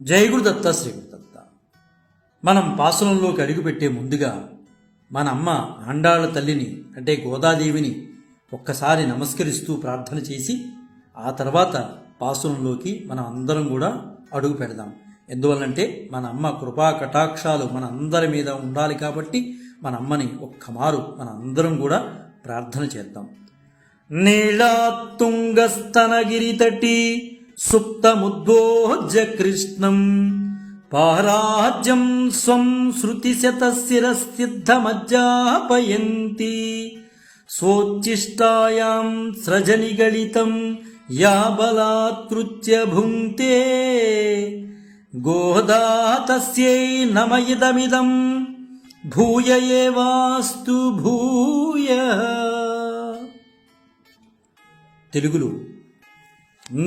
జై గురుదత్త శ్రీ గురుదత్త. మనం పాసురంలోకి అడుగుపెట్టే ముందుగా మన అమ్మ ఆండాళ్ళ తల్లిని అంటే గోదాదేవిని ఒక్కసారి నమస్కరిస్తూ ప్రార్థన చేసి ఆ తర్వాత పాసురంలోకి మనం అందరం కూడా అడుగు పెడదాం. ఎందువల్లంటే మన అమ్మ కృపా కటాక్షాలు మన అందరి మీద ఉండాలి కాబట్టి మన అమ్మని ఒక్కమారు మన అందరం కూడా ప్రార్థన చేద్దాం. నీళాతుంగస్తనగిరితటి సుప్తముద్బోజ్య కృష్ణం పారాజ్యం స్వం శృతిశతశిరసిద్ధమజ్జాపయంతి స్వోచ్చిష్టాయాం సృజనిగళితం యా బలాత్కృత్య భుంక్తే గోదా తస్యై నమ ఇదమిదం భూయ ఏవాస్తు భూయః. తెలుగులో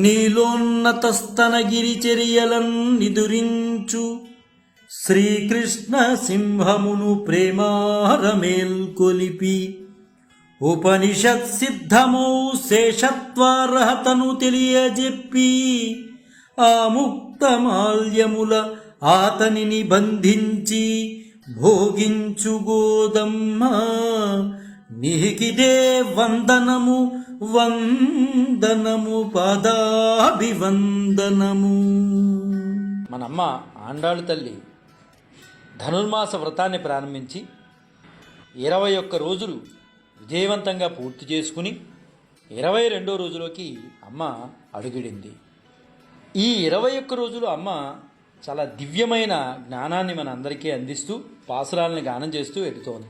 నీలోన్నతస్తనగిరిచర్యలన్ నిదురించు శ్రీకృష్ణ సింహమును ప్రేమారమేల్కొలిపి ఉపనిషత్ సిద్ధమౌ శేషత్వార్హతను తెలియజెప్పి ఆ ముక్తమాల్యముల ఆతనిని బంధించి భోగించు గోదమ్మ నీకిదే వందనము వందనము పాదాభివందనము. మనమ్మ ఆండాళ్ళు తల్లి ధనుర్మాస వ్రతాన్ని ప్రారంభించి 21 రోజులు విజయవంతంగా పూర్తి చేసుకుని 22వ రోజులోకి అమ్మ అడుగిడింది. ఈ 21 రోజులు అమ్మ చాలా దివ్యమైన జ్ఞానాన్ని మన అందరికీ అందిస్తూ పాసురాలని గానం చేస్తూ వెళుతోంది.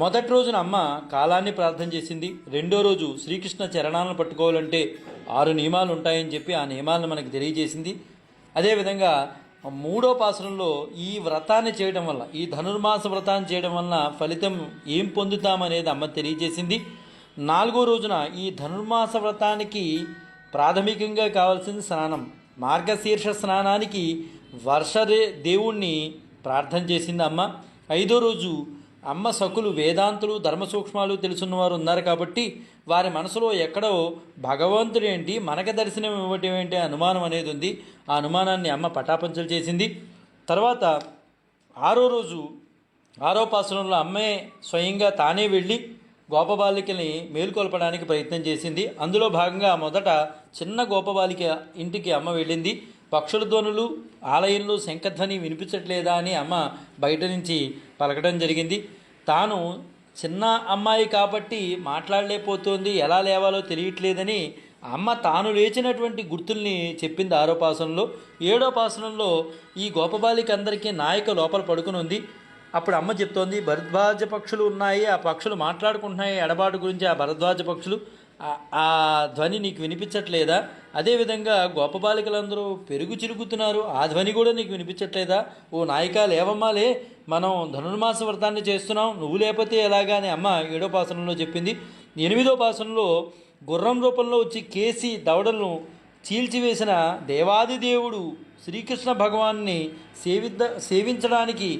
మొదటి రోజున అమ్మ కాలాన్ని ప్రార్థన చేసింది. రెండో రోజు శ్రీకృష్ణ చరణాలను పట్టుకోవాలంటే 6 నియమాలు ఉంటాయని చెప్పి ఆ నియమాలను మనకు తెలియజేసింది. అదేవిధంగా మూడో పాసురంలో ఈ వ్రతాన్ని చేయడం వల్ల, ఈ ధనుర్మాస వ్రతాన్ని చేయడం వలన ఫలితం ఏం పొందుతామనేది అమ్మ తెలియజేసింది. 4వ రోజున ఈ ధనుర్మాస వ్రతానికి ప్రాథమికంగా కావాల్సింది స్నానం. మార్గశీర్ష స్నానానికి దేవుణ్ణి ప్రార్థన చేసింది అమ్మ. 5వ రోజు అమ్మ సకులు వేదాంతులు ధర్మ సూక్ష్మాలు తెలుసున్నవారు ఉన్నారు కాబట్టి వారి మనసులో ఎక్కడో భగవంతుడు ఏంటి మనకు దర్శనం ఇవ్వటం ఏంటి అనుమానం అనేది ఉంది. ఆ అనుమానాన్ని అమ్మ పటాపంచలు చేసింది. తర్వాత 6వ రోజు 6వ పాసురంలో అమ్మే స్వయంగా తానే వెళ్ళి గోపబాలికని మేలుకొల్పడానికి ప్రయత్నం చేసింది. అందులో భాగంగా మొదట చిన్న గోపబాలిక ఇంటికి అమ్మ వెళ్ళింది. పక్షుల ధ్వనులు ఆలయంలో శంఖధ్వని వినిపించట్లేదా అని అమ్మ బయట నుంచి పలకడం జరిగింది. తాను చిన్న అమ్మాయి కాబట్టి మాట్లాడలేకపోతుంది, ఎలా లేవాలో తెలియట్లేదని అమ్మ తాను లేచినటువంటి గుర్తుల్ని చెప్పింది 6వ పాసనంలో. 7వ పాసనంలో ఈ గోపబాలిక అందరికీ నాయక లోపల పడుకుని ఉంది. అప్పుడు అమ్మ చెప్తోంది, భరద్వాజ పక్షులు ఉన్నాయి, ఆ పక్షులు మాట్లాడుకుంటున్నాయి ఎడబాటు గురించి. ఆ భరద్వాజ పక్షులు ఆ ధ్వని నీకు వినిపించట్లేదా? అదేవిధంగా గోపబాలికలందరూ పెరుగు చిరుగుతున్నారు, ఆ ధ్వని కూడా నీకు వినిపించట్లేదా? ఓ నాయికా లేవమ్మాలే, మనం ధనుర్మాస వ్రతాన్ని చేస్తున్నాం, నువ్వు లేకపోతే ఎలాగా అని అమ్మ 7వ పాసనంలో చెప్పింది. 8వ పాసనంలో గుర్రం రూపంలో వచ్చి కేసి దవడలను చీల్చివేసిన దేవాది దేవుడు శ్రీకృష్ణ భగవాన్ని సేవించడానికి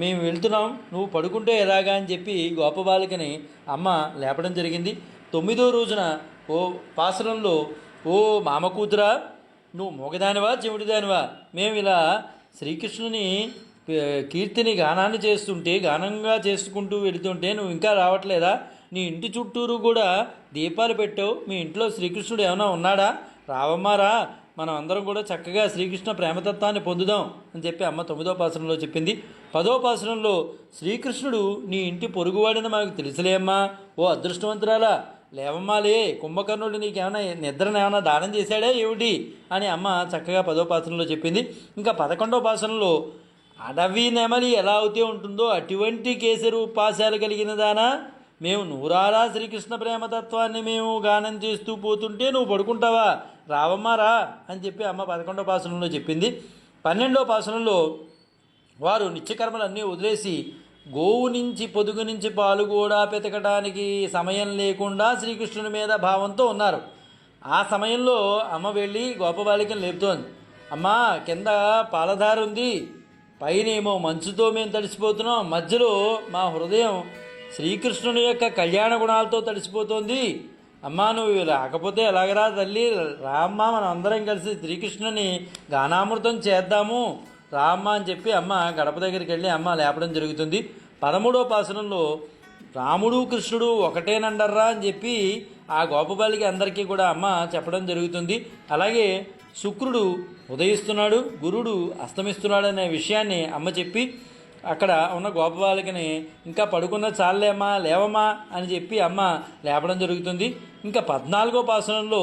మేము వెళ్తున్నాం, నువ్వు పడుకుంటే ఎలాగా అని చెప్పి గోపబాలికని అమ్మ లేపడం జరిగింది. 9వ రోజున ఓ పాసరంలో, ఓ మామ కూతురా, నువ్వు మొగదానివా చెవిటిదానివా, మేము ఇలా శ్రీకృష్ణుని కీర్తిని గానాన్ని చేస్తుంటే గానంగా చేసుకుంటూ వెళుతుంటే నువ్వు ఇంకా రావట్లేదా? నీ ఇంటి చుట్టూరు కూడా దీపాలు పెట్టావు, మీ ఇంట్లో శ్రీకృష్ణుడు ఏమైనా ఉన్నాడా? రావమ్మారా, మనం అందరం కూడా చక్కగా శ్రీకృష్ణ ప్రేమతత్వాన్ని పొందుదాం అని చెప్పి అమ్మ 9వ పాసరంలో చెప్పింది. 10వ పాసరంలో శ్రీకృష్ణుడు నీ ఇంటి పొరుగువాడిని మాకు తెలుసులేమ్మా, ఓ అదృష్టవంతురాలా లేవమ్మాలే, కుంభకర్ణుడు నీకేమైనా నిద్రను ఏమైనా దానం చేశాడే ఏమిటి అని అమ్మ చక్కగా 10వ పాసనంలో చెప్పింది. ఇంకా 11వ పాసనంలో అడవి నెమలి ఎలా అవుతే ఉంటుందో అటువంటి కేసరు పాశాలు కలిగిన దానా, మేము నూరారా శ్రీకృష్ణ ప్రేమతత్వాన్ని మేము గానం చేస్తూ పోతుంటే నువ్వు పడుకుంటావా, రావమ్మారా అని చెప్పి అమ్మ 11వ పాసనంలో చెప్పింది. 12వ పాసనంలో వారు నిత్యకర్మలన్నీ వదిలేసి గోవు నుంచి పొదుగు నుంచి పాలు కూడా పెతకడానికి సమయం లేకుండా శ్రీకృష్ణుని మీద భావంతో ఉన్నారు. ఆ సమయంలో అమ్మ వెళ్ళి గోపబాలికను లేపుతోంది. అమ్మా, కింద పాలధార ఉంది, పైనేమో మంచుతో మేము తడిసిపోతున్నాం, మధ్యలో మా హృదయం శ్రీకృష్ణుని యొక్క కళ్యాణ గుణాలతో తడిసిపోతోంది, అమ్మా నువ్వు రాకపోతే ఎలాగరా తల్లి, రామ్మా మనం అందరం కలిసి శ్రీకృష్ణుని గానామృతం చేద్దాము రామ్మ అని చెప్పి అమ్మ గడప దగ్గరికి వెళ్ళి అమ్మ లేపడం జరుగుతుంది. 13వ పాసనంలో రాముడు కృష్ణుడు ఒకటేనండర్రా అని చెప్పి ఆ గోపబాలికి అందరికీ కూడా అమ్మ చెప్పడం జరుగుతుంది. అలాగే శుక్రుడు ఉదయిస్తున్నాడు, గురుడు అస్తమిస్తున్నాడు అనే విషయాన్ని అమ్మ చెప్పి అక్కడ ఉన్న గోపబాలికని ఇంకా పడుకున్న చాలేమ్మా లేవమ్మా అని చెప్పి అమ్మ లేపడం జరుగుతుంది. ఇంకా 14వ పాసనంలో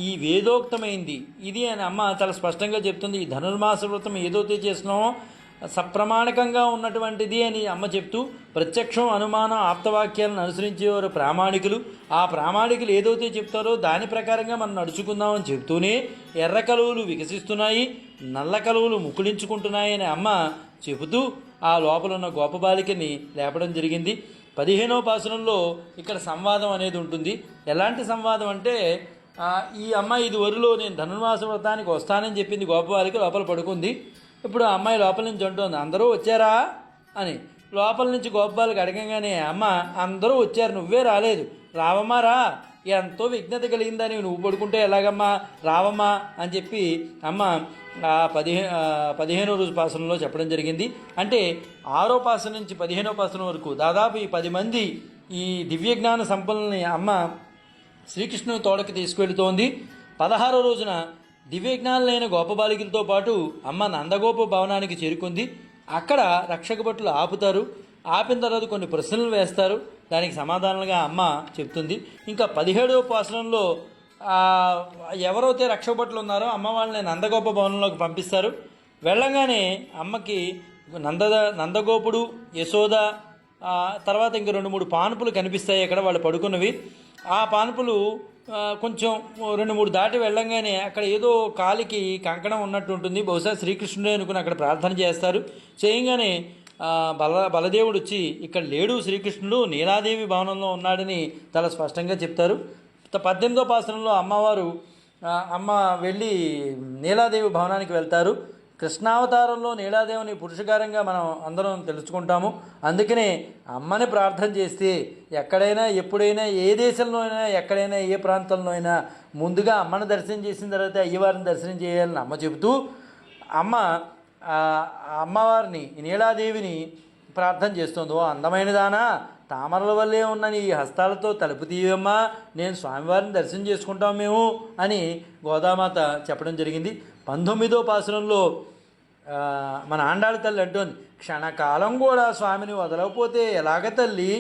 ఈ వేదోక్తమైంది ఇది అని అమ్మ చాలా స్పష్టంగా చెప్తుంది. ఈ ధనుర్మాస వ్రతం ఏదైతే చేస్తున్నామో సప్రమాణకంగా ఉన్నటువంటిది అని అమ్మ చెప్తూ, ప్రత్యక్షం అనుమానం ఆప్తవాక్యాలను అనుసరించేవారు ప్రామాణికులు, ఆ ప్రామాణికులు ఏదైతే చెప్తారో దాని ప్రకారంగా మనం నడుచుకుందామని చెప్తూనే ఎర్ర కలువలు వికసిస్తున్నాయి, నల్ల కలువలు ముకుళించుకుంటున్నాయి అని అమ్మ చెబుతూ ఆ లోపల ఉన్న గోపబాలికని లేపడం జరిగింది. 15వ పాసనంలో ఇక్కడ సంవాదం అనేది ఉంటుంది. ఎలాంటి సంవాదం అంటే ఈ అమ్మాయి ఇది వరిలో నేను ధనుర్మాస వ్రతానికి వస్తానని చెప్పింది గోపబాలిక, లోపల పడుకుంది. ఇప్పుడు ఆ అమ్మాయి లోపల నుంచి అంటోంది అందరూ వచ్చారా అని. లోపల నుంచి గోపబాలిక అడగంగానే అమ్మ అందరూ వచ్చారు నువ్వే రాలేదు, రావమ్మా రా, ఎంతో విజ్ఞత కలిగిందని నువ్వు పడుకుంటే ఎలాగమ్మా రావమ్మా అని చెప్పి అమ్మ 15వ రోజు పాసనంలో చెప్పడం జరిగింది. అంటే 6వ పాసనం నుంచి 15వ పాసనం వరకు దాదాపు ఈ 10 మంది ఈ దివ్యజ్ఞాన సంపన్నుల్ని అమ్మ శ్రీకృష్ణుని తోడకి తీసుకువెళుతోంది. 16వ రోజున దివ్యజ్ఞానులైన గోపబాలికలతో పాటు అమ్మ నందగోప భవనానికి చేరుకుంది. అక్కడ రక్షక భటులు ఆపుతారు. ఆపిన తర్వాత కొన్ని ప్రశ్నలు వేస్తారు, దానికి సమాధానాలుగా అమ్మ చెప్తుంది. ఇంకా 17వ పాసనంలో ఎవరైతే రక్షక భటులు ఉన్నారో అమ్మ వాళ్ళని నందగోప భవనంలోకి పంపిస్తారు. వెళ్ళంగానే అమ్మకి నందగోపుడు, యశోద, తర్వాత ఇంక 2-3 పానుపులు కనిపిస్తాయి అక్కడ వాళ్ళు పడుకున్నవి. ఆ పానుపులు కొంచెం 2-3 దాటి వెళ్ళంగానే అక్కడ ఏదో కాలికి కంకణం ఉన్నట్టు ఉంటుంది, బహుశా శ్రీకృష్ణుడే అనుకుని అక్కడ ప్రార్థన చేస్తారు. చేయగానే బలదేవుడు వచ్చి ఇక్కడ లేడు శ్రీకృష్ణుడు, నీలాదేవి భవనంలో ఉన్నాడని చాలా స్పష్టంగా చెప్తారు. 18వ పాసనంలో అమ్మ వెళ్ళి నీలాదేవి భవనానికి వెళ్తారు. కృష్ణావతారంలో నీలాదేవిని పురుషకారంగా మనం అందరం తెలుసుకుంటాము. అందుకనే అమ్మని ప్రార్థన చేస్తే ఎక్కడైనా ఎప్పుడైనా ఏ దేశంలో అయినా ఎక్కడైనా ఏ ప్రాంతంలో అయినా ముందుగా అమ్మని దర్శనం చేసిన తర్వాత అయ్యవారిని దర్శనం చేయాలని అమ్మ చెబుతూ అమ్మవారిని నీలాదేవిని ప్రార్థన చేస్తుంది. ఓ అందమైనదానా, తామరల వల్లే ఉన్న నీ హస్తాలతో తలుపు తీయమ్మా, నేను స్వామివారిని దర్శనం చేసుకుంటాం మేము అని గోదామాత చెప్పడం జరిగింది. 19వ పాసనంలో మన ఆండాళ్ళ తల్లి అంటోంది, క్షణకాలం కూడా స్వామిని వదలకపోతే ఎలాగ తల్లి,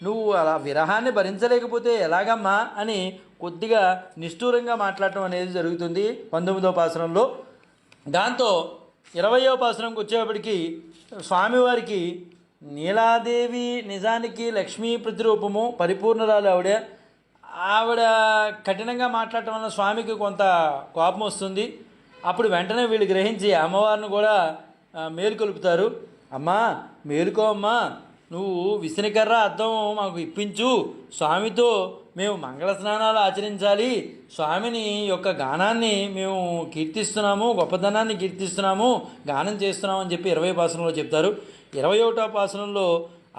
నువ్వు అలా విరహాన్ని భరించలేకపోతే ఎలాగమ్మా అని కొద్దిగా నిష్ఠూరంగా మాట్లాడటం అనేది జరుగుతుంది 19వ పాసనంలో. దాంతో 20వ పాసనంకి వచ్చేప్పటికి స్వామివారికి నీలాదేవి నిజానికి లక్ష్మీ ప్రతిరూపము, పరిపూర్ణరాలు ఆవిడ కఠినంగా మాట్లాడటం వల్ల స్వామికి కొంత కోపం వస్తుంది. అప్పుడు వెంటనే వీళ్ళు గ్రహించి అమ్మవారిని కూడా మేలుకొలుపుతారు. అమ్మా మేలుకో అమ్మా, నువ్వు విసనకర్ర అద్దం మాకు ఇప్పించు, స్వామితో మేము మంగళ స్నానాలు ఆచరించాలి, స్వామిని యొక్క గానాన్ని మేము కీర్తిస్తున్నాము, గొప్పతనాన్ని కీర్తిస్తున్నాము, గానం చేస్తున్నాము అని చెప్పి 20వ పాసనంలో చెప్తారు. 21వ పాసనంలో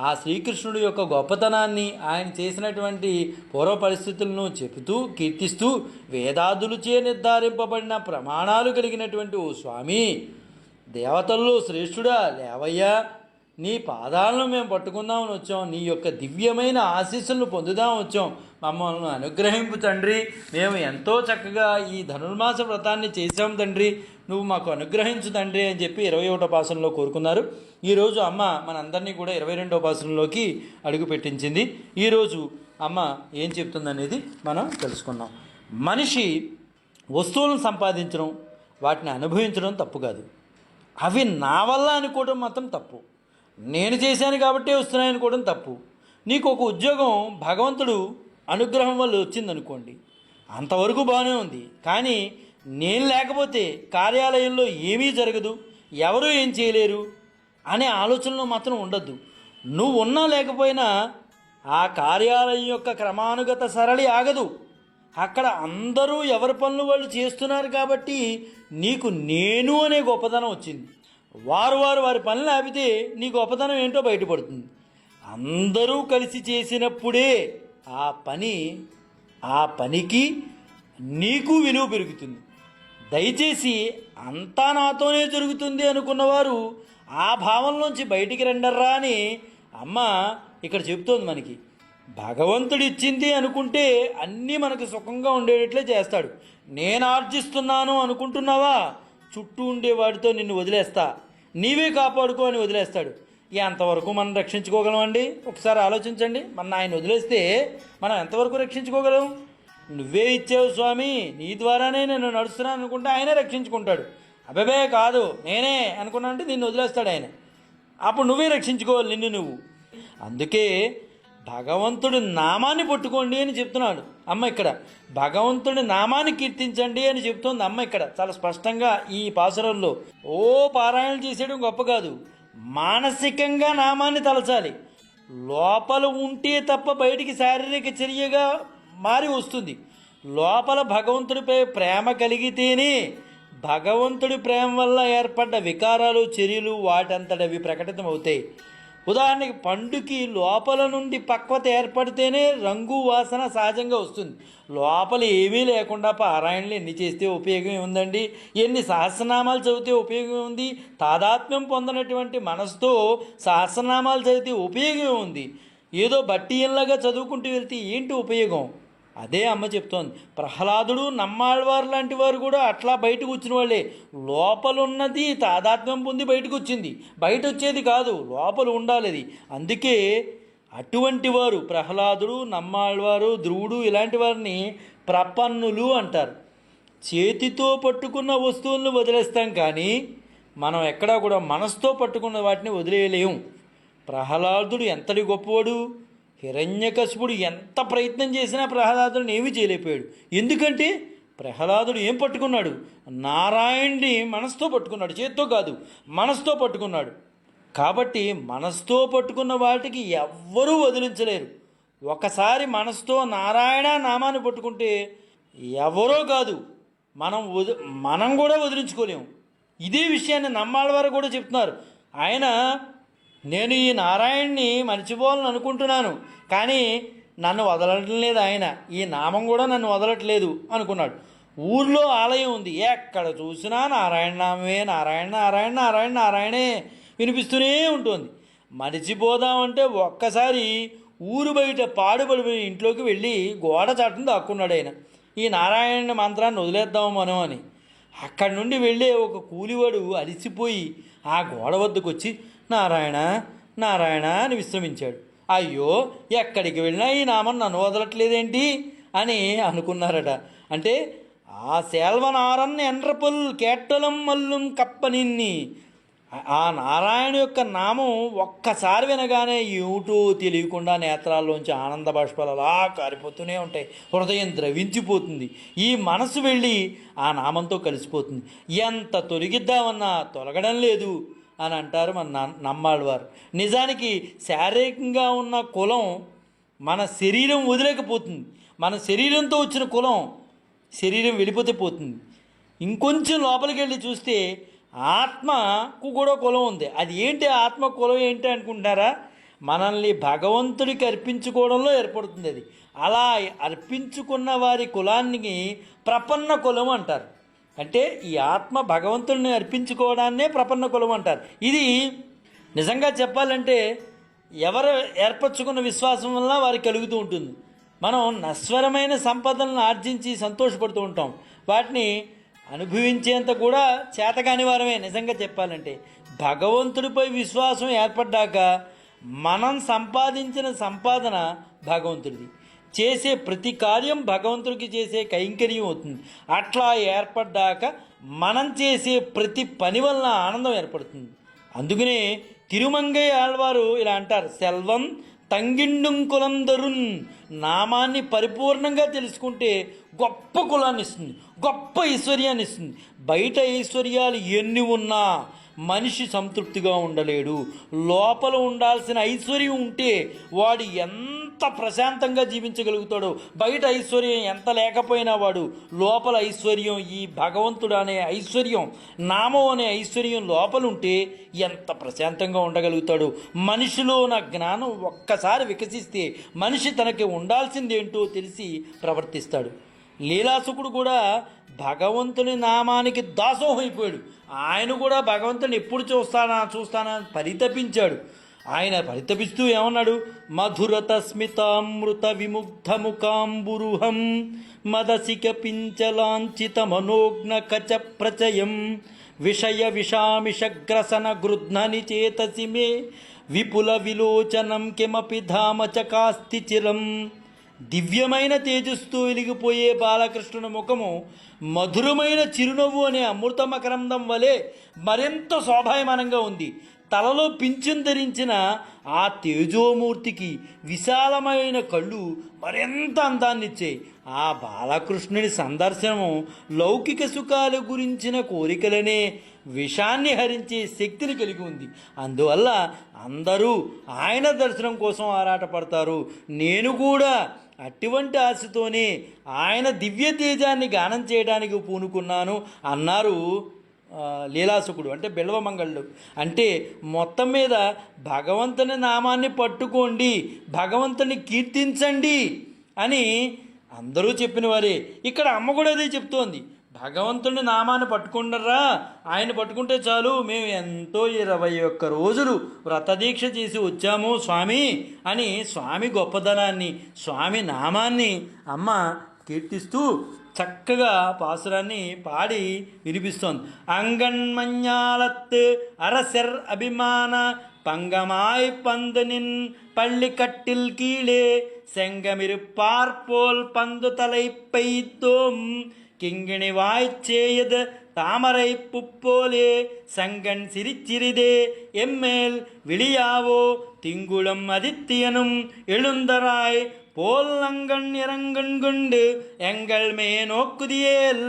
ఆ శ్రీకృష్ణుడి యొక్క గొప్పతనాన్ని, ఆయన చేసినటువంటి పూర్వ పరిస్థితులను చెబుతూ కీర్తిస్తూ, వేదాదులచే నిర్ధారింపబడిన ప్రమాణాలు కలిగినటువంటి ఓ స్వామి, దేవతల్లో శ్రేష్ఠుడా లేవయ్యా, నీ పాదాలను మేము పట్టుకుందామని వచ్చాం, నీ యొక్క దివ్యమైన ఆశీస్సులను పొందుదామని వచ్చాం, మమ్మల్ని అనుగ్రహింపు తండ్రి, మేము ఎంతో చక్కగా ఈ ధనుర్మాస వ్రతాన్ని చేశాం తండ్రి, నువ్వు మాకు అనుగ్రహించు తండ్రి అని చెప్పి 21వ పాసనంలో కోరుకున్నారు. ఈరోజు అమ్మ మనందరినీ కూడా 22వ పాసనంలోకి అడుగు పెట్టించింది. ఈరోజు అమ్మ ఏం చెప్తుందనేది మనం తెలుసుకున్నాం. మనిషి వస్తువులను సంపాదించడం, వాటిని అనుభవించడం తప్పు కాదు, అవి నా వల్ల అనుకోవడం మాత్రం తప్పు. నేను చేశాను కాబట్టే వస్తున్నాయి అనుకోవడం తప్పు. నీకు ఒక ఉద్యోగం భగవంతుడు అనుగ్రహం వల్ల వచ్చిందనుకోండి, అంతవరకు బాగానే ఉంది. కానీ నేను లేకపోతే కార్యాలయంలో ఏమీ జరగదు, ఎవరూ ఏం చేయలేరు అనే ఆలోచనలో మాత్రం ఉండద్దు. నువ్వు ఉన్నా లేకపోయినా ఆ కార్యాలయం యొక్క క్రమానుగత సరళి ఆగదు. అక్కడ అందరూ ఎవరి పనులు వాళ్ళు చేస్తున్నారు కాబట్టి నీకు నేను అనే గొప్పతనం వచ్చింది. వారి పనులు ఆపితే నీ గొప్పతనం ఏంటో బయటపడుతుంది. అందరూ కలిసి చేసినప్పుడే ఆ పని ఆ పనికి నీకు విలువ పెరుగుతుంది. దయచేసి అంతా నాతోనే జరుగుతుంది అనుకున్నవారు ఆ భావంలోంచి బయటికి రండర్రా అని అమ్మ ఇక్కడ చెప్తోంది మనకి. భగవంతుడు ఇచ్చింది అనుకుంటే అన్నీ మనకు సుఖంగా ఉండేటట్లే చేస్తాడు. నేను ఆర్జిస్తున్నాను అనుకుంటున్నావా, చుట్టూ ఉండే వాడితో నిన్ను వదిలేస్తా, నీవే కాపాడుకో అని వదిలేస్తాడు. ఎంతవరకు మనం రక్షించుకోగలమండి? ఒకసారి ఆలోచించండి. ఆయన వదిలేస్తే మనం ఎంతవరకు రక్షించుకోగలం? నువ్వే ఇచ్చావు స్వామి, నీ ద్వారానే నేను నడుస్తున్నాను అనుకుంటే ఆయనే రక్షించుకుంటాడు. అబ్బే కాదు నేనే అనుకున్నా అంటే నిన్ను వదిలేస్తాడు ఆయన. అప్పుడు నువ్వే రక్షించుకోవాలి నిన్ను నువ్వు. అందుకే భగవంతుడి నామాన్ని పట్టుకోండి అని చెప్తున్నాడు అమ్మ ఇక్కడ. భగవంతుడి నామాన్ని కీర్తించండి అని చెప్తోంది అమ్మ ఇక్కడ చాలా స్పష్టంగా ఈ పాసురంలో. ఓ పారాయణలు చేసేయడం గొప్ప కాదు, మానసికంగా నామాన్ని తలచాలి. లోపల ఉంటే తప్ప బయటికి శారీరక చర్యగా మారి వస్తుంది. లోపల భగవంతుడిపై ప్రేమ కలిగితేనే భగవంతుడి ప్రేమ వల్ల ఏర్పడ్డ వికారాలు చర్యలు వాటంతటవి ప్రకటితమవుతాయి. ఉదాహరణకి పండుకి లోపల నుండి పక్వత ఏర్పడితేనే రంగు వాసన సహజంగా వస్తుంది. లోపల ఏమీ లేకుండా పారాయణలు ఎన్ని చేస్తే ఉపయోగం ఏముందండి? ఎన్ని సహస్రనామాలు చదివితే ఉపయోగం ఉంది? తాదాత్మ్యం పొందినటువంటి మనసుతో సహస్రనామాలు చదివితే ఉపయోగం ఉంది. ఏదో బట్టియల్లాగా చదువుకుంటూ వెళ్తే ఏంటి ఉపయోగం? అదే అమ్మ చెప్తోంది. ప్రహ్లాదుడు, నమ్మాళ్వారు లాంటి వారు కూడా అట్లా బయటకు వచ్చిన వాళ్ళే. లోపలున్నది తాదాత్మ్యం పొంది బయటకు వచ్చింది, బయట వచ్చేది కాదు, లోపల ఉండాలి అది. అందుకే అటువంటి వారు ప్రహ్లాదుడు, నమ్మాళ్వారు, ధ్రువుడు ఇలాంటి వారిని ప్రపన్నులు అంటారు. చేతితో పట్టుకున్న వస్తువులను వదిలేస్తాం కానీ మనం ఎక్కడా కూడా మనసుతో పట్టుకున్న వాటిని వదిలేయలేము. ప్రహ్లాదుడు ఎంతటి గొప్పవాడు! హిరణ్యకశిపుడు ఎంత ప్రయత్నం చేసినా ప్రహ్లాదుడిని ఏమీ చేయలేకపోయాడు. ఎందుకంటే ప్రహ్లాదుడు ఏం పట్టుకున్నాడు? నారాయణుడిని మనసుతో పట్టుకున్నాడు, చేత్తో కాదు మనసుతో పట్టుకున్నాడు. కాబట్టి మనసుతో పట్టుకున్న వాటికి ఎవ్వరూ వదిలించలేరు. ఒకసారి మనసుతో నారాయణ నామాన్ని పట్టుకుంటే ఎవరో కాదు మనం కూడా వదిలించుకోలేము. ఇదే విషయాన్ని నమ్మాళ్ళవారు కూడా చెప్తున్నారు. ఆయన నేను ఈ నారాయణ్ణి మర్చిపోవాలని అనుకుంటున్నాను, కానీ నన్ను వదలటం లేదు, ఆయన ఈ నామం కూడా నన్ను వదలట్లేదు అనుకున్నాడు. ఊర్లో ఆలయం ఉంది, ఎక్కడ చూసినా నారాయణ నామే, నారాయణ నారాయణ నారాయణ నారాయణే వినిపిస్తూనే ఉంటుంది. మరిచిపోదామంటే ఒక్కసారి ఊరు బయట పాడుపడిపోయిన ఇంట్లోకి వెళ్ళి గోడ చాటును దాక్కున్నాడు ఆయన. ఈ నారాయణ మంత్రాన్ని వదిలేద్దాము మనం అని. అక్కడి నుండి వెళ్ళే ఒక కూలివాడు అలిసిపోయి ఆ గోడ వద్దకు వచ్చి నారాయణ నారాయణ అని విశ్రమించాడు. అయ్యో, ఎక్కడికి వెళ్ళినా ఈ నామం నన్ను వదలట్లేదేంటి అని అనుకున్నారట. అంటే ఆ సేల్వనారన్ ఎండ్రపుల్ కేట్టలం మల్లుం కప్పనిన్ని, ఆ నారాయణ యొక్క నామం ఒక్కసారి వినగానే ఏమిటో తెలియకుండా నేత్రాల్లోంచి ఆనంద బాష్పాలు అలా కారిపోతూనే ఉంటాయి, హృదయం ద్రవించిపోతుంది, ఈ మనసు వెళ్ళి ఆ నామంతో కలిసిపోతుంది. ఎంత తొలగిద్దామన్నా తొలగడం లేదు అని అంటారు మన నమ్మాళ్ళవారు. నిజానికి శారీరకంగా ఉన్న కులం మన శరీరం వదిలేకపోతుంది. మన శరీరంతో వచ్చిన కులం శరీరం వెళ్ళిపోతే పోతుంది. ఇంకొంచెం లోపలికి వెళ్ళి చూస్తే ఆత్మకు కూడా కులం ఉంది. అది ఏంటి ఆత్మ కులం ఏంటి అనుకుంటున్నారా? మనల్ని భగవంతుడికి అర్పించుకోవడంలో ఏర్పడుతుంది అది. అలా అర్పించుకున్న వారి కులాన్ని ప్రపన్న కులం అంటారు. అంటే ఈ ఆత్మ భగవంతుడిని అర్పించుకోవడాన్నే ప్రపన్న కులం అంటారు. ఇది నిజంగా చెప్పాలంటే ఎవరు ఏర్పరచుకున్న విశ్వాసం వల్ల వారికి కలుగుతూ ఉంటుంది. మనం నశ్వరమైన సంపదలను ఆర్జించి సంతోషపడుతూ ఉంటాం, వాటిని అనుభవించేంత కూడా చేతకాని వారమే నిజంగా చెప్పాలంటే. భగవంతుడిపై విశ్వాసం ఏర్పడ్డాక మనం సంపాదించిన సంపాదన భగవంతుడిది, చేసే ప్రతి కార్యం భగవంతుడికి చేసే కైంకర్యం అవుతుంది. అట్లా ఏర్పడ్డాక మనం చేసే ప్రతి పని వలన ఆనందం ఏర్పడుతుంది. అందుకనే తిరుమంగై ఆళ్వారు ఇలా అంటారు, సెల్వం తంగిండుం కులందరున్, నామాన్ని పరిపూర్ణంగా తెలుసుకుంటే గొప్ప కులాన్ని ఇస్తుంది, గొప్ప ఐశ్వర్యాన్ని ఇస్తుంది. బయట ఐశ్వర్యాలు ఎన్ని ఉన్నా మనిషి సంతృప్తిగా ఉండలేడు. లోపల ఉండాల్సిన ఐశ్వర్యం ఉంటే వాడు ఎంత ప్రశాంతంగా జీవించగలుగుతాడో, బయట ఐశ్వర్యం ఎంత లేకపోయినా వాడు లోపల ఐశ్వర్యం, ఈ భగవంతుడు అనే ఐశ్వర్యం, నామం అనే ఐశ్వర్యం లోపలుంటే ఎంత ప్రశాంతంగా ఉండగలుగుతాడు. మనిషిలో నా జ్ఞానం ఒక్కసారి వికసిస్తే మనిషి తనకి ఉండాల్సిందేంటో తెలిసి ప్రవర్తిస్తాడు. లీలాసుకుడు కూడా భగవంతుని నామానికి దాసోహం అయిపోయాడు. ఆయన కూడా భగవంతుని ఎప్పుడు చూస్తానా అని పరితపించాడు. ఆయన పరితపిస్తూ ఏమన్నాడు? మధురత స్మితామృత విముగ్ధ ముఖాంబురుహం మదసిక పించలాంచిత మనోజ్ఞ కచ ప్రచయం విషయ విషామిషగ్రసన గృధ్నని చేతసి మే విపుల విలోచనం కిమపి ధామ చకాస్తి చిరం. దివ్యమైన తేజస్సుతో వెలిగిపోయే బాలకృష్ణుని ముఖము మధురమైన చిరునవ్వు అనే అమృత మకరందం వలె మరింత శోభాయమానంగా ఉంది. తలలో పింఛం ధరించిన ఆ తేజోమూర్తికి విశాలమైన కళ్ళు మరింత అందాన్నిచ్చాయి. ఆ బాలకృష్ణుని సందర్శనము లౌకిక సుఖాల గురించిన కోరికలనే విషాన్ని హరించే శక్తిని కలిగి ఉంది. అందువల్ల అందరూ ఆయన దర్శనం కోసం ఆరాటపడతారు. నేను కూడా అటువంటి ఆశతోనే ఆయన దివ్య తేజాన్ని గానం చేయడానికి పూనుకున్నాను అన్నారు లీలాసుకుడు, అంటే బిల్వమంగళుడు. అంటే మొత్తం మీద భగవంతుని నామాన్ని పట్టుకోండి, భగవంతుని కీర్తించండి అని అందరూ చెప్పిన వారే. ఇక్కడ అమ్మ కూడా అదే చెప్తోంది. భగవంతుని నామాన్ని పట్టుకుంటారా, ఆయన పట్టుకుంటే చాలు, మేము ఎంతో 21 రోజులు వ్రతదీక్ష చేసి వచ్చాము స్వామి అని స్వామి గొప్పదనాన్ని, స్వామి నామాన్ని అమ్మ కీర్తిస్తూ చక్కగా పాసురాన్ని పాడి వినిపిస్తోంది. అంగన్మణ్యాలత్ అరసెర్ అభిమాన பங்கமாய் பந்துனின் பள்ளி கட்டில் கீழே செங்கமிருப்பார்போல் பந்து தலை பெய்தோம் கிங்கிணி வாய்ச்சேயது தாமரை புப்போலே சங்கன் சிரிச்சிறிதே எம்மேல் விழியாவோ திங்குளம் அதித்தியனும் எழுந்தராய் போல் நங்கண் இறங்கண் கொண்டு எங்கள் மே நோக்குதியேல்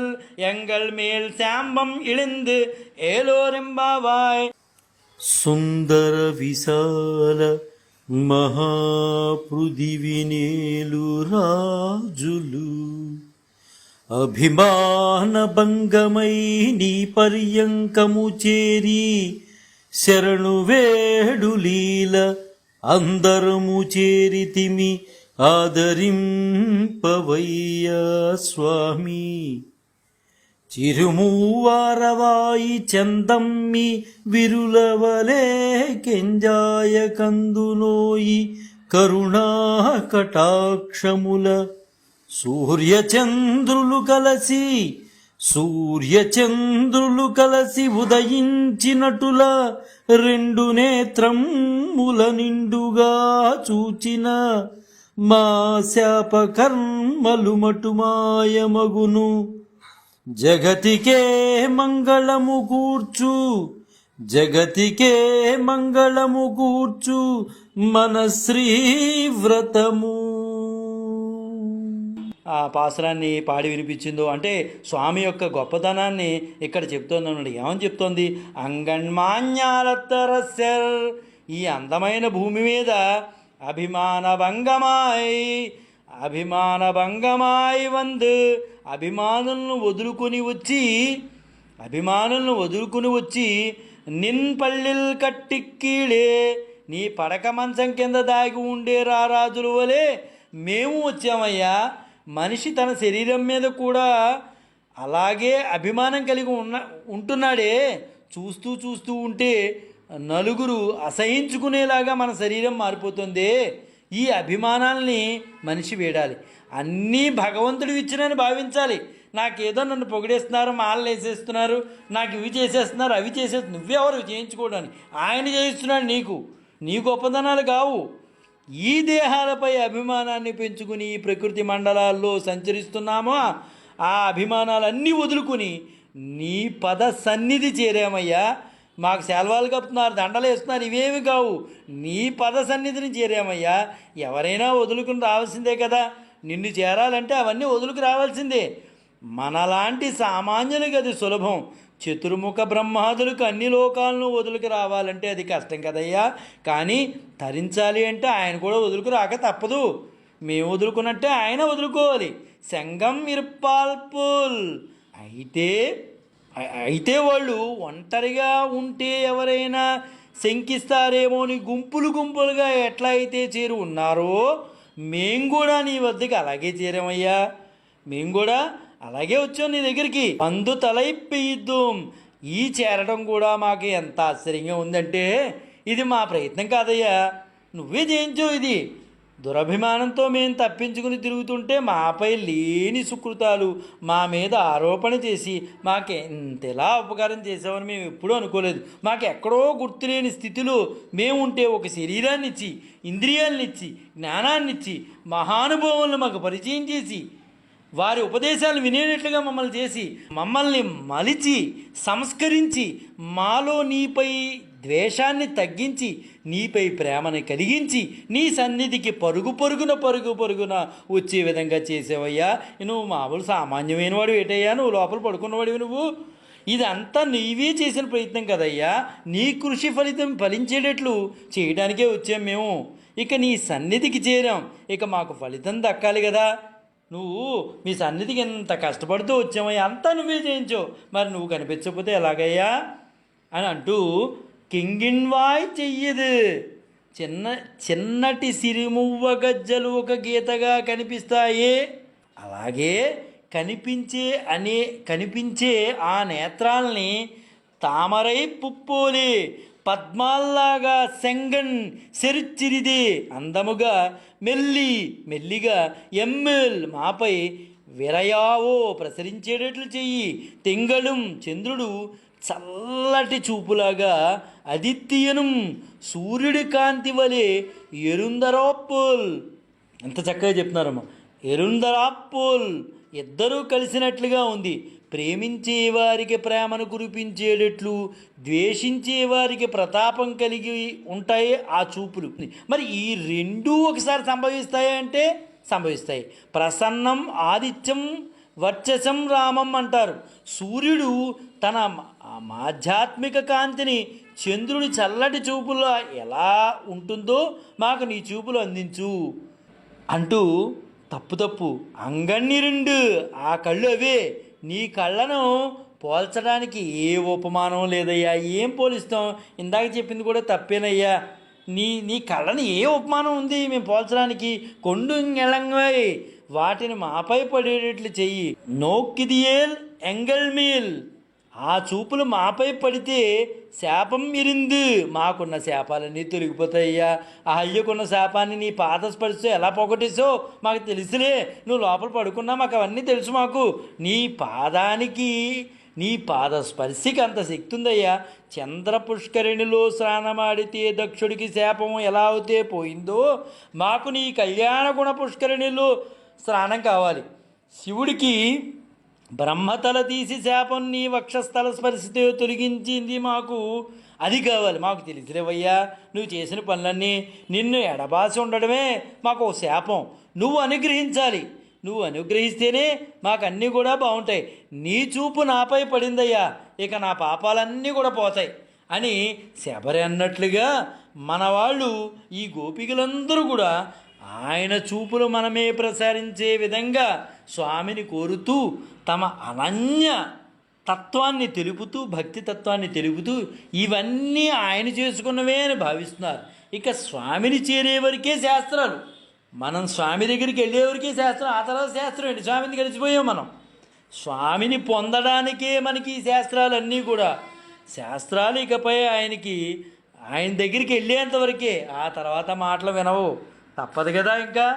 எங்கள் மேல் சாம்பம் இழிந்து ஏலோரெம்பாவாய். సుందర విశాల మహాపృథివినేలు రాజులు అభిమాన భంగమై నీ పర్యంకము చేరి శరణు వేడు లీల అందరము చేరితిమి ఆదరింపవయ్యా స్వామి. చిరుమూవారవాయి చందమ్మి విరులవలే కెంజాయ కందునోయి కరుణా కటాక్షముల సూర్యచంద్రులు కలసి ఉదయించినటుల రెండు నేత్రముల నిండుగా చూచిన మా శాపకర్మలు మటుమాయమగును. జగతికే మంగళము కూర్చు మన శ్రీవ్రతము. ఆ పాసురాన్ని పాడి వినిపించిందో అంటే స్వామి యొక్క గొప్పతనాన్ని ఇక్కడ చెప్తోంది అన్నాడు. ఏమని చెప్తోంది? అంగన్మాన్యాలత్తరస్యర్, ఈ అందమైన భూమి మీద అభిమాన భంగమాయ్ వందు, అభిమానులను వదులుకొని వచ్చి నిన్ పళ్ళిల్ కట్టిక్కీళే, నీ పడక మంచం కింద దాగి ఉండే రారాజుల వలె మేము వచ్చామయ్యా. మనిషి తన శరీరం మీద కూడా అలాగే అభిమానం కలిగి ఉంటున్నాడే. చూస్తూ ఉంటే నలుగురు అసహించుకునేలాగా మన శరీరం మారిపోతుంది. ఈ అభిమానాల్ని మనిషి వీడాలి. అన్నీ భగవంతుడు ఇచ్చినని భావించాలి. నాకేదో నన్ను పొగిడేస్తున్నారు, మాలలు వేసేస్తున్నారు, నాకు ఇవి చేసేస్తున్నారు, అవి చేసేస్తున్నారు, నువ్వెవరు చేయించుకోవడానికి? ఆయన చేయిస్తున్నాడు నీకు. నీ గొప్పదనాలు కావు. ఈ దేహాలపై అభిమానాన్ని పెంచుకుని ఈ ప్రకృతి మండలాల్లో సంచరిస్తున్నామో ఆ అభిమానాలన్నీ వదులుకుని నీ పద సన్నిధి చేరామయ్యా. మాకు శాల్వాలు కప్పుతున్నారు, దండలు వేస్తున్నారు, ఇవేమి కావు. నీ పద సన్నిధిని చేరామయ్యా. ఎవరైనా వదులుకుని రావాల్సిందే కదా. నిన్ను చేరాలంటే అవన్నీ వదులుకు రావాల్సిందే. మనలాంటి సామాన్యులకి అది సులభం. చతుర్ముఖ బ్రహ్మాదులకు అన్ని లోకాలను వదులుకు రావాలంటే అది కష్టం కదయ్యా. కానీ తరించాలి అంటే ఆయన కూడా వదులుకు రాక తప్పదు. మేము వదులుకున్నట్టే ఆయన వదులుకోవాలి. సంగం ఇర్పాల్పుల్. అయితే వాళ్ళు ఒంటరిగా ఉంటే ఎవరైనా శంకిస్తారేమో అని గుంపులు గుంపులుగా ఎట్లా అయితే చేరి ఉన్నారో మేం కూడా నీ వద్దకు అలాగే చేరామయ్యా. మేము కూడా అలాగే వచ్చాం నీ దగ్గరికి. అందు తలైప్పిద్దాం. ఈ చేరడం కూడా మాకు ఎంత ఆశ్చర్యంగా ఉందంటే ఇది మా ప్రయత్నం కాదయ్యా, నువ్వే చేయించావు. ఇది దురభిమానంతో మేము తప్పించుకుని తిరుగుతుంటే మాపై లేని సుకృతాలు మా మీద ఆరోపణ చేసి మాకెంతలా ఉపకారం చేసామని మేము ఎప్పుడూ అనుకోలేదు. మాకెక్కడో గుర్తులేని స్థితిలో మేము ఉంటే ఒక శరీరాన్ని ఇచ్చి, ఇంద్రియాలనిచ్చి, జ్ఞానాన్నిచ్చి, మహానుభావులను మాకు పరిచయం చేసి, వారి ఉపదేశాలు వినేటట్లుగా మమ్మల్ని చేసి, మమ్మల్ని మలిచి సంస్కరించి, మాలో నీపై ద్వేషాన్ని తగ్గించి, నీపై ప్రేమని కలిగించి, నీ సన్నిధికి పరుగు పరుగున వచ్చే విధంగా చేసేవయ్యా. నువ్వు మామూలు సామాన్యమైన వాడు ఏటయ్యా, నువ్వు లోపల పడుకున్నవాడివి. నువ్వు ఇదంతా నీవే చేసిన ప్రయత్నం కదయ్యా. నీ కృషి ఫలితం ఫలించేటట్లు చేయడానికే వచ్చాం మేము. ఇక నీ సన్నిధికి చేరాం, ఇక మాకు ఫలితం దక్కాలి కదా. నువ్వు మీ సన్నిధికి ఎంత కష్టపడుతూ వచ్చామయ్యా, అంతా నువ్వే చేయించావు. మరి నువ్వు కనిపించకపోతే ఎలాగయ్యా అని అంటూ కింగిన్వాయ్ చెయ్యదు. చిన్నటి సిరిమువ్వ గజ్జలు ఒక గీతగా కనిపిస్తాయే, అలాగే కనిపించే ఆ నేత్రాల్ని తామరై పుప్పోలే పద్మాల్లాగా సెంగన్ సెరుచిరిదే అందముగా మెల్లిగా ఎమ్మెల్ మాపై విరయావో ప్రసరించేటట్లు చెయ్యి. తెంగళం చంద్రుడు చల్లటి చూపులాగా అదిత్యనం సూర్యుడి కాంతి వలె ఎరుందరాప్పుల్. ఎంత చక్కగా చెప్తున్నారమ్మా. ఎరుందరాప్పుల్ ఇద్దరూ కలిసినట్లుగా ఉంది. ప్రేమించే వారికి ప్రేమను కురిపించేటట్లు, ద్వేషించే వారికి ప్రతాపం కలిగి ఉంటాయి ఆ చూపులు. మరి ఈ రెండూ ఒకసారి సంభవిస్తాయి అంటే సంభవిస్తాయి. ప్రసన్నం ఆదిత్యం వర్చసం రామం అంటారు. సూర్యుడు తన ఆధ్యాత్మిక కాంతిని చంద్రుడి చల్లటి చూపులో ఎలా ఉంటుందో మాకు నీ చూపులు అందించు అంటూ తప్పు అంగన్నిరుండు. ఆ కళ్ళు అవే. నీ కళ్ళను పోల్చడానికి ఏ ఉపమానం లేదయ్యా. ఏం పోలిస్తాం? ఇందాక చెప్పింది కూడా తప్పేనయ్యా. నీ కళ్ళని ఏ ఉపమానం ఉంది మేము పోల్చడానికి? కొండు ఎళంగై వాటిని మాపై పడేటట్లు చెయ్యి. నోక్కిదియేల్ ఎంగల్మీల్. ఆ చూపులు మాపై పడితే శాపం ఇరిందు. మాకున్న శాపాలన్నీ తొలగిపోతాయ్యా. ఆ అయ్యకున్న శాపాన్ని నీ పాద స్పర్శతో ఎలా పోగొట్టేసో మాకు తెలుసులే. నువ్వు లోపల పడుకున్నా మాకు అవన్నీ తెలుసు. మాకు నీ పాద స్పర్శకి అంత శక్తి ఉందయ్యా. చంద్ర పుష్కరిణిలో స్నానమాడితే దక్షుడికి శాపం ఎలా అవుతే పోయిందో మాకు నీ కళ్యాణ గుణ పుష్కరిణిలో స్నానం కావాలి. శివుడికి బ్రహ్మతల తీసి శాపం నీ వక్షస్థల స్పర్శతో తొలగించింది మాకు. అది కావాలి. మాకు తెలిసిలేవయ్యా నువ్వు చేసిన పనులన్నీ. నిన్ను ఎడబాసి ఉండడమే మాకు ఓ శాపం. నువ్వు అనుగ్రహించాలి. నువ్వు అనుగ్రహిస్తేనే మాకు అన్నీ కూడా బాగుంటాయి. నీ చూపు నాపై పడిందయ్యా, ఇక నా పాపాలన్నీ కూడా పోతాయి అని శబరి అన్నట్లుగా మన వాళ్ళు ఈ గోపికలందరూ కూడా ఆయన చూపులు మనమే ప్రసారించే విధంగా స్వామిని కోరుతూ తమ అనన్య తత్వాన్ని తెలుపుతూ, భక్తి తత్వాన్ని తెలుపుతూ ఇవన్నీ ఆయన చేసుకున్నవే అని భావిస్తున్నారు. ఇక స్వామిని చేరే వరకే శాస్త్రాలు. మనం స్వామి దగ్గరికి వెళ్ళేవరకే శాస్త్రం. ఆ తర్వాత శాస్త్రం ఏంటి? స్వామిని గడిచిపోయాం మనం. స్వామిని పొందడానికే మనకి ఈ శాస్త్రాలన్నీ కూడా. శాస్త్రాలు ఇకపై ఆయన దగ్గరికి వెళ్ళేంతవరకే. ఆ తర్వాత మాటలు వినవు, తప్పదు కదా ఇంకా.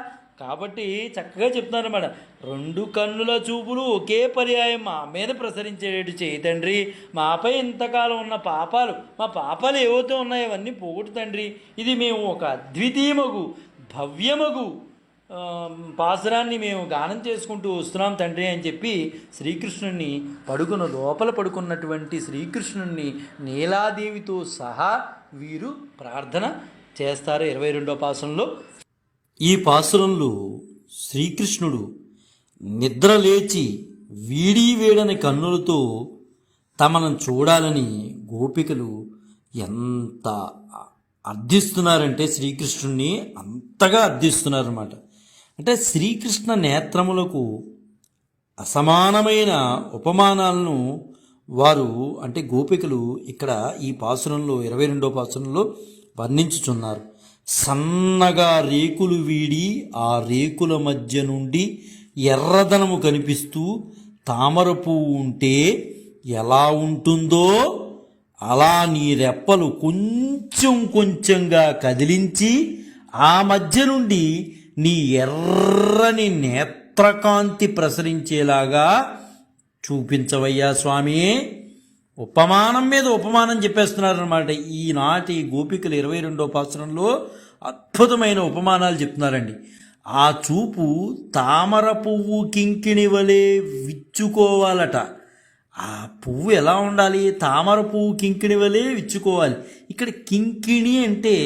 కాబట్టి చక్కగా చెప్తున్నారు అన్నమాట. రెండు కన్నుల చూపులు ఒకే పర్యాయం మా మీద ప్రసరించేటట్టు చేయి తండ్రి. మాపై ఇంతకాలం ఉన్న పాపాలు, మా పాపాలు ఏవైతే ఉన్నాయో అవన్నీ పోగొట్టు తండ్రి. ఇది మేము ఒక అద్వితీయమగు భవ్యమగు పాసురాన్ని మేము గానం చేసుకుంటూ వస్తున్నాం తండ్రి అని చెప్పి శ్రీకృష్ణుణ్ణి లోపల పడుకున్నటువంటి శ్రీకృష్ణుణ్ణి నీలాదేవితో సహా వీరు ప్రార్థన చేస్తారు 22వ పాసురంలో. ఈ పాసురంలో శ్రీకృష్ణుడు నిద్ర లేచి వీడి వేడని కన్నులతో తమను చూడాలని గోపికలు ఎంత అర్థిస్తున్నారంటే శ్రీకృష్ణుణ్ణి అంతగా అర్థిస్తున్నారన్నమాట. అంటే శ్రీకృష్ణ నేత్రములకు అసమానమైన ఉపమానాలను వారు అంటే గోపికలు ఇక్కడ ఈ పాసురంలో 22వ పాసురంలో వర్ణించుచున్నారు. సన్నగా రేకులు వీడి ఆ రేకుల మధ్య నుండి ఎర్రదనము కనిపిస్తూ తామర పువ్వు ఉంటే ఎలా ఉంటుందో అలా నీ రెప్పలు కొంచెం కొంచెంగా కదిలించి ఆ మధ్య నుండి నీ ఎర్రని నేత్రకాంతి ప్రసరించేలాగా చూపించవయ్యా స్వామి. ఉపమానం మీద ఉపమానం చెప్పేస్తున్నారన్నమాట. ఈనాటి గోపికలు 22వ పాసురంలో అద్భుతమైన ఉపమానాలు చెప్తున్నారండి. ఆ చూపు తామర పువ్వు కింకిణి వలె విచ్చుకోవాలట. ఆ పువ్వు ఎలా ఉండాలి? తామర పువ్వు కింకిణి వలె విచ్చుకోవాలి. ఇక్కడ కింకిణి అంటే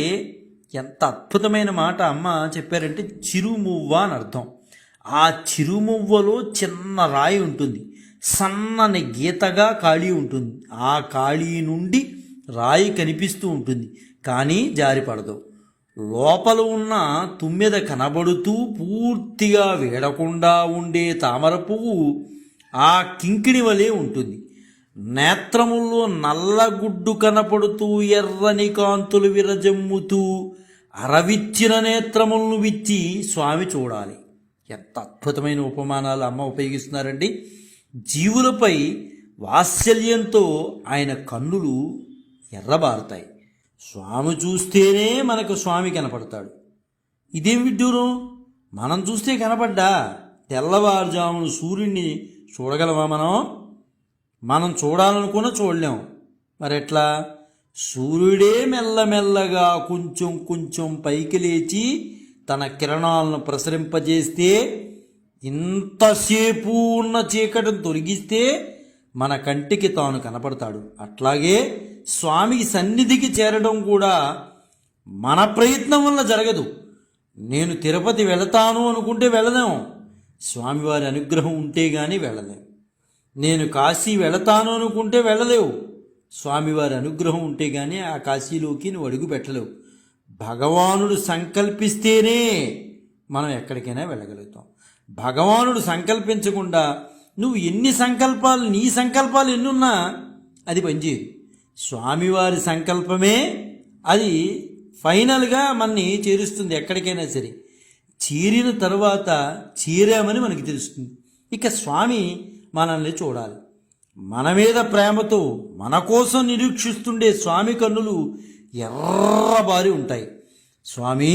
ఎంత అద్భుతమైన మాట అమ్మ చెప్పారంటే చిరుమువ్వ అని అర్థం. ఆ చిరుమువ్వలో చిన్న రాయి ఉంటుంది, సన్నని గీతగా ఖాళీ ఉంటుంది. ఆ ఖాళీ నుండి రాయి కనిపిస్తూ ఉంటుంది, కానీ జారిపడదు. లోపల ఉన్న తుమ్మెద కనబడుతూ పూర్తిగా వేడకుండా ఉండే తామర పువ్వు ఆ కింకిణి వలె ఉంటుంది. నేత్రముల్లో నల్లగుడ్డు కనపడుతూ ఎర్రని కాంతులు విరజమ్ముతూ అరవిచ్చిన నేత్రములను విచ్చి స్వామి చూడాలి. ఎంత అద్భుతమైన ఉపమానాలు అమ్మ ఉపయోగిస్తున్నారండి. జీవులపై వాత్సల్యంతో ఆయన కన్నులు ఎర్రబారుతాయి. స్వామి చూస్తేనే మనకు స్వామి కనపడతాడు. ఇదేం విడ్డూరం! మనం చూస్తే కనపడ్డా తెల్లవారుజామును సూర్యుడిని చూడగలమా? మనం చూడాలనుకున్నా చూడలేం. మరెట్లా? సూర్యుడే మెల్లమెల్లగా కొంచెం కొంచెం పైకి లేచి తన కిరణాలను ప్రసరింపజేస్తే, ఇంతసేపు ఉన్న చీకటిని తొలగిస్తే మన కంటికి తాను కనపడతాడు. అట్లాగే స్వామికి సన్నిధికి చేరడం కూడా మన ప్రయత్నం వల్ల జరగదు. నేను తిరుపతి వెళతాను అనుకుంటే వెళ్ళలేము, స్వామివారి అనుగ్రహం ఉంటే గాని వెళ్ళలేము. నేను కాశీ వెళతాను అనుకుంటే వెళ్ళలేవు, స్వామివారి అనుగ్రహం ఉంటే గాని ఆ కాశీలోకి నువ్వు అడుగు పెట్టలేవు. భగవానుడు సంకల్పిస్తేనే మనం ఎక్కడికైనా వెళ్ళగలుగుతాం. భగవానుడు సంకల్పించకుండా నువ్వు ఎన్ని సంకల్పాలు, నీ సంకల్పాలు ఎన్నున్నా అది పనిచేయదు. స్వామివారి సంకల్పమే అది ఫైనల్గా మనని చేరుస్తుంది ఎక్కడికైనా సరే. చేరిన తర్వాత చేరామని మనకి తెలుస్తుంది. ఇక స్వామి మనల్ని చూడాలి. మన మీద ప్రేమతో మన కోసం నిరీక్షిస్తుండే స్వామి కన్నులు ఎర్రబారి ఉంటాయి. స్వామి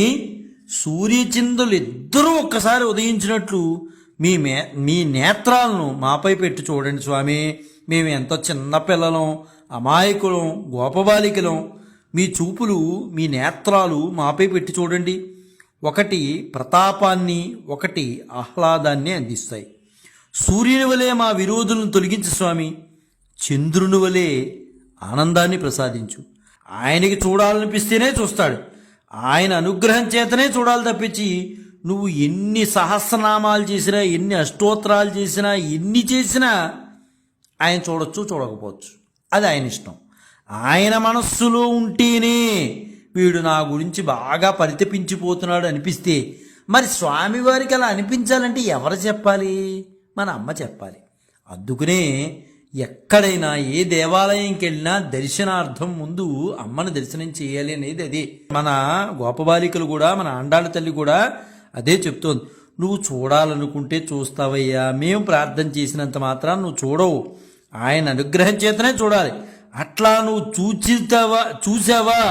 సూర్యచంద్రులు ఇద్దరూ ఒక్కసారి ఉదయించినట్లు మీ నేత్రాలను మాపై పెట్టి చూడండి స్వామి. మేము ఎంతో చిన్న పిల్లలం, అమాయకులం, గోపబాలికలం. మీ చూపులు, మీ నేత్రాలు మాపై పెట్టి చూడండి. ఒకటి ప్రతాపాన్ని, ఒకటి ఆహ్లాదాన్ని అందిస్తాయి. సూర్యుని వలె మా విరోధులను తొలగించు స్వామి. చంద్రుని వలె ఆనందాన్ని ప్రసాదించు. ఆయనకి చూడాలనిపిస్తేనే చూస్తాడు. ఆయన అనుగ్రహం చేతనే చూడాలి తప్పించి నువ్వు ఎన్ని సహస్రనామాలు చేసినా, ఎన్ని అష్టోత్తరాలు చేసినా, ఎన్ని చేసినా ఆయన చూడొచ్చు, చూడకపోవచ్చు. అది ఆయన ఇష్టం. ఆయన మనస్సులో ఉంటేనే వీడు నా గురించి బాగా పరితపించిపోతున్నాడు అనిపిస్తే, మరి స్వామివారికి అలా అనిపించాలంటే ఎవరు చెప్పాలి? మన అమ్మ చెప్పాలి. అందుకనే ఎక్కడైనా ఏ దేవాలయంకి వెళ్ళినా దర్శనార్థం ముందు అమ్మను దర్శనం చేయాలి అనేది అదే. మన గోపబాలికలు కూడా, మన ఆండాళ్ళ తల్లి కూడా అదే చెప్తోంది. నువ్వు చూడాలనుకుంటే చూస్తావయ్యా, మేము ప్రార్థన చేసినంత మాత్రం నువ్వు చూడవు, ఆయన అనుగ్రహం చేతనే చూడాలి. అట్లా నువ్వు చూసావా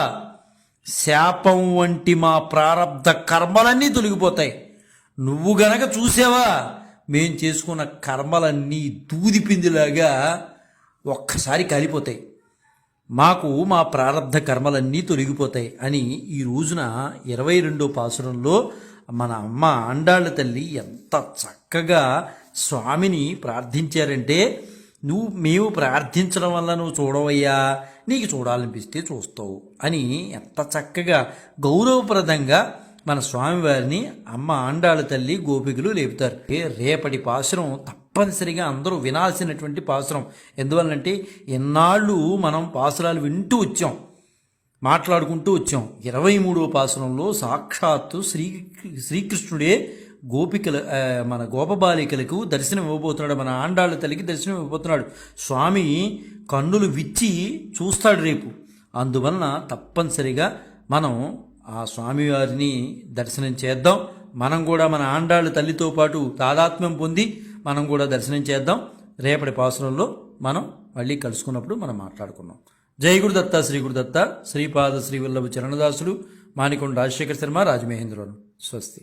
శాపం వంటి మా ప్రారబ్ధ కర్మలన్నీ తొలగిపోతాయి. నువ్వు గనక చూసావా మేం చేసుకున్న కర్మలన్నీ దూదిపిందిలాగా ఒక్కసారి కాలిపోతాయి. మాకు మా ప్రారబ్ధ కర్మలన్నీ తొలగిపోతాయి అని ఈ రోజున 22వ పాసురంలో మన అమ్మ ఆండాళ్ళ తల్లి ఎంత చక్కగా స్వామిని ప్రార్థించారంటే, మేము ప్రార్థించడం వల్ల నువ్వు చూడవయ్యా, నీకు చూడాలనిపిస్తే చూస్తావు అని ఎంత చక్కగా గౌరవప్రదంగా మన స్వామివారిని అమ్మ ఆండాళ్ళ తల్లి గోపికలు లేపుతారు. రేపటి పాసురం తప్పనిసరిగా అందరూ వినాల్సినటువంటి పాసురం. ఎందువల్లంటే ఎన్నాళ్ళు మనం పాసురాలు వింటూ వచ్చాం, మాట్లాడుకుంటూ వచ్చాం. 23వ పాసురంలో సాక్షాత్తు శ్రీకృష్ణుడే మన గోపబాలికలకు దర్శనం ఇవ్వబోతున్నాడు, మన ఆండాళ్ళ తల్లికి దర్శనం ఇవ్వబోతున్నాడు. స్వామి కన్నులు విచ్చి చూస్తాడు రేపు. అందువలన తప్పనిసరిగా మనం ఆ స్వామివారిని దర్శనం చేద్దాం. మనం కూడా మన ఆండాళ్ళ తల్లితో పాటు తాదాత్మ్యం పొంది మనం కూడా దర్శనం చేద్దాం. రేపటి పాసురంలో మనం మళ్ళీ కలుసుకున్నప్పుడు మనం మాట్లాడుకున్నాం. జై గురుదత్త శ్రీ గురుదత్త శ్రీపాద శ్రీవల్లభ చరణదాసులు మానికొండ రాజశేఖర శర్మ రాజమహేంద్రవరం. స్వస్తి.